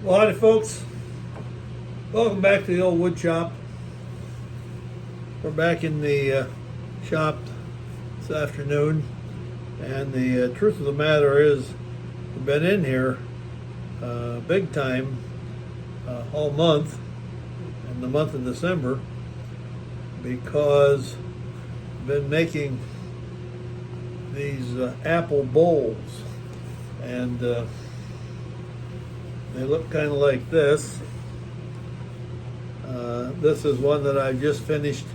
Well, howdy folks. Welcome back to the old wood shop. We're back in the shop this afternoon, and the truth of the matter is we've been in here big time all month, in the month of December, because I've been making these apple bowls, and they look kind of like this. This is one that I just finished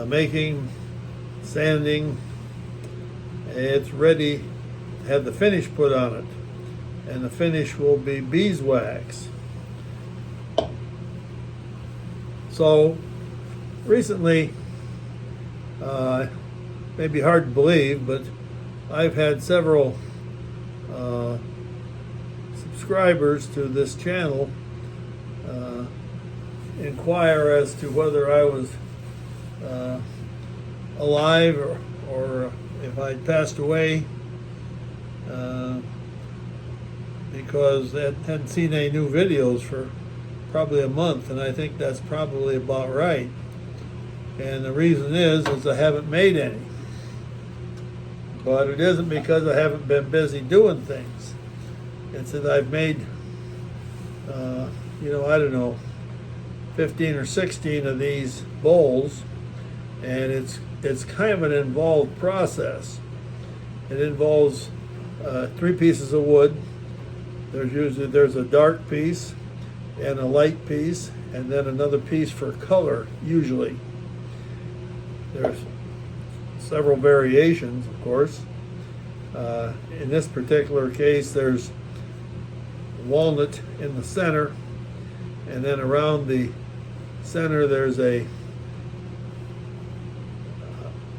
making, sanding. It's ready to have the finish put on it, and the finish will be beeswax. So recently, may be hard to believe, but I've had several subscribers to this channel inquire as to whether I was alive or if I'd passed away, because they hadn't seen any new videos for probably a month, and I think that's probably about right. And the reason is I haven't made any. But it isn't because I haven't been busy doing things. It's that I've made, I don't know, 15 or 16 of these bowls, and it's kind of an involved process. It involves 3 pieces of wood. There's a dark piece and a light piece, and then another piece for color. Usually, there's several variations, of course. In this particular case, there's walnut in the center, and then around the center there's a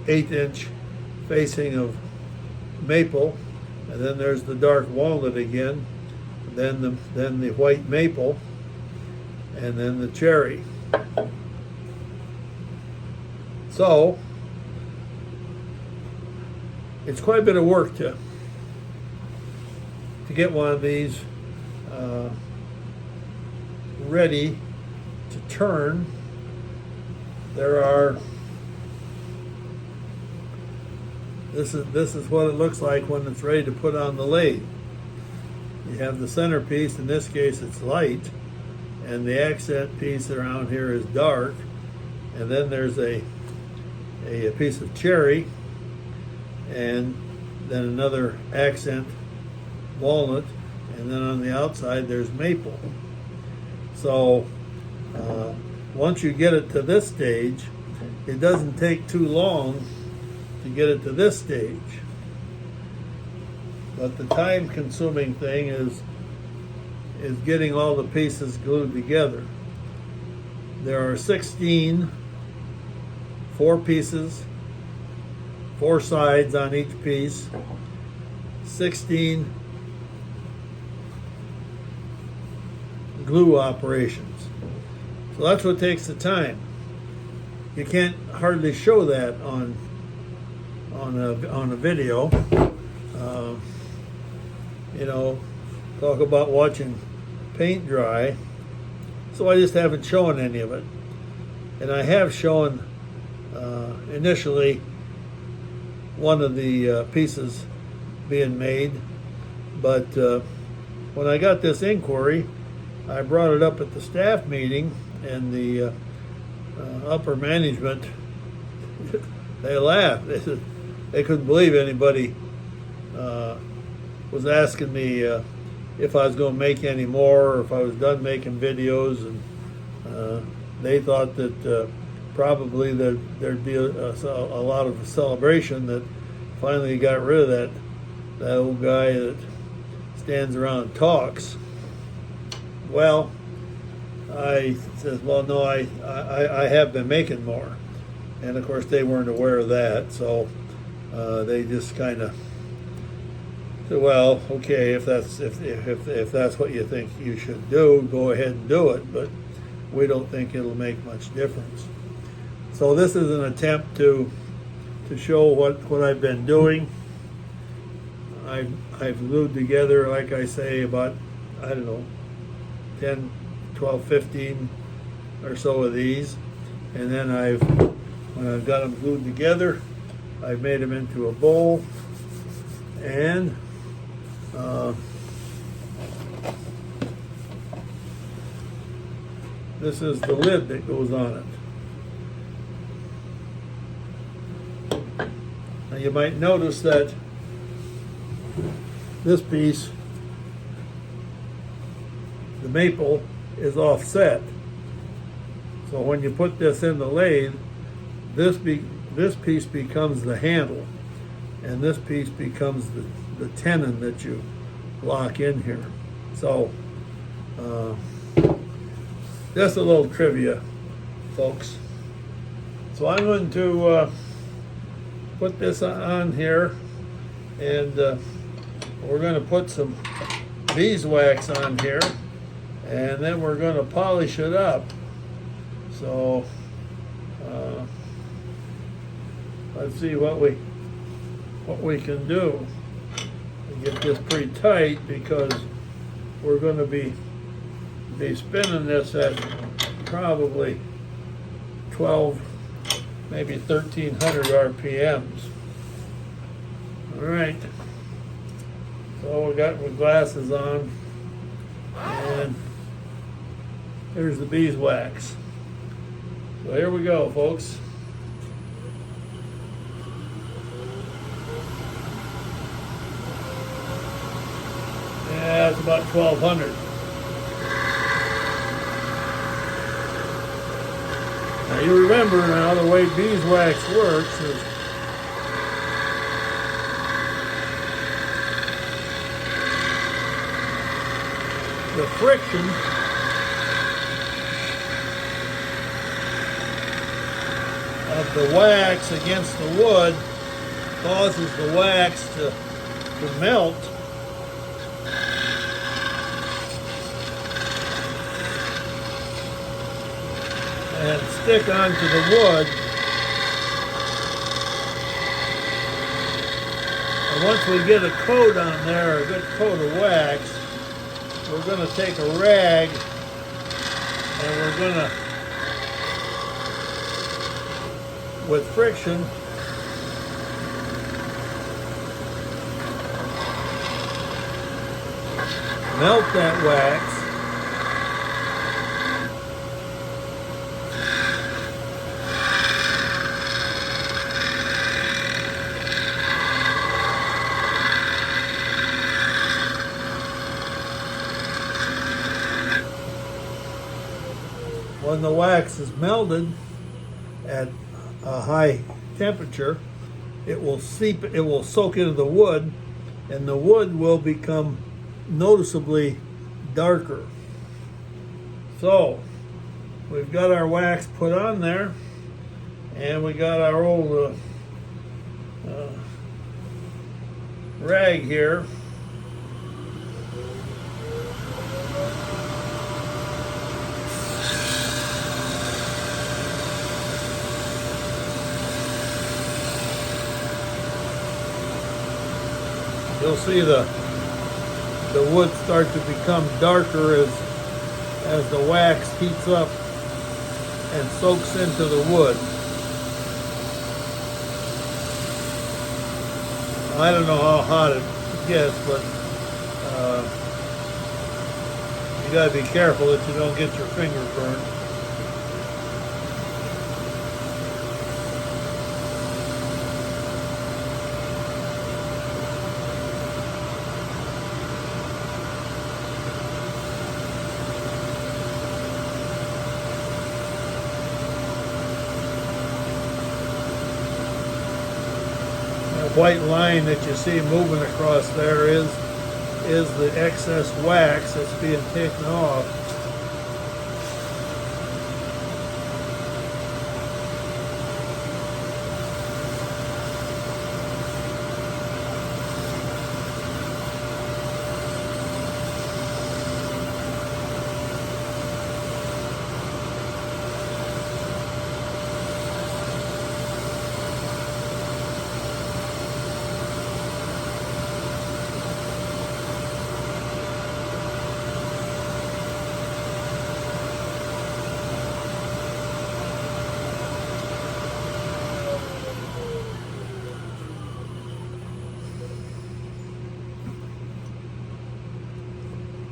1/8" facing of maple, and then there's the dark walnut again, then the white maple, and then the cherry. So it's quite a bit of work to get one of these ready to turn. This is what it looks like when it's ready to put on the lathe. You have the centerpiece. In this case, it's light, and the accent piece around here is dark, and then there's a piece of cherry, and then another accent walnut, and then on the outside there's maple. So once you get it to this stage, it doesn't take too long to get it to this stage. But the time-consuming thing is getting all the pieces glued together. There are 16 4 pieces, 4 sides on each piece, 16 glue operations. So that's what takes the time. You can't hardly show that on a video. Talk about watching paint dry. So I just haven't shown any of it. And I have shown initially one of the pieces being made, but when I got this inquiry, I brought it up at the staff meeting, and the upper management, they laughed. They said they couldn't believe anybody was asking me if I was going to make any more, or if I was done making videos, and they thought that probably there'd be a lot of celebration that finally got rid of that old guy that stands around and talks. Well, I says, well, no, I have been making more, and of course they weren't aware of that, so they just kind of said, well, okay, if that's what you think you should do, go ahead and do it, but we don't think it'll make much difference. So this is an attempt to show what I've been doing. I've glued together, like I say, about, I don't know, 10, 12, 15 or so of these. And then when I've got them glued together, I've made them into a bowl, and this is the lid that goes on it. Now you might notice that this piece, the maple, is offset. So when you put this in the lathe, this piece becomes the handle, and this piece becomes the tenon that you lock in here. So just a little trivia, folks. So I'm going to put this on here, and we're going to put some beeswax on here, and then we're going to polish it up. So let's see what we can do to get this pretty tight, because we're going to be spinning this at probably 12, maybe 1300 RPMs. All right. So we got my glasses on, and here's the beeswax. So here we go, folks. Yeah, it's about 1200. Now you remember now the way beeswax works is the friction of the wax against the wood causes the wax to melt, and stick onto the wood. And once we get a coat on there, a good coat of wax, we're going to take a rag and we're going to, with friction, melt that wax. When the wax is melted at a high temperature, it will soak into the wood, and the wood will become noticeably darker. So we've got our wax put on there, and we got our old rag here. You'll see the wood start to become darker as the wax heats up and soaks into the wood. I don't know how hot it gets, but you gotta be careful that you don't get your finger burned. White line that you see moving across there is the excess wax that's being taken off.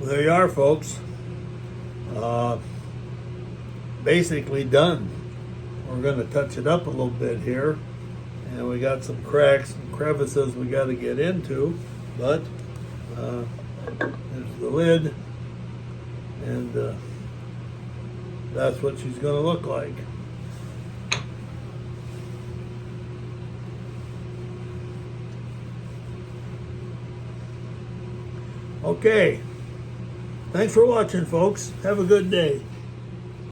There you are, folks. Basically done. We're going to touch it up a little bit here, and we got some cracks and crevices we got to get into, but there's the lid, and that's what she's going to look like. Okay. Thanks for watching, folks. Have a good day.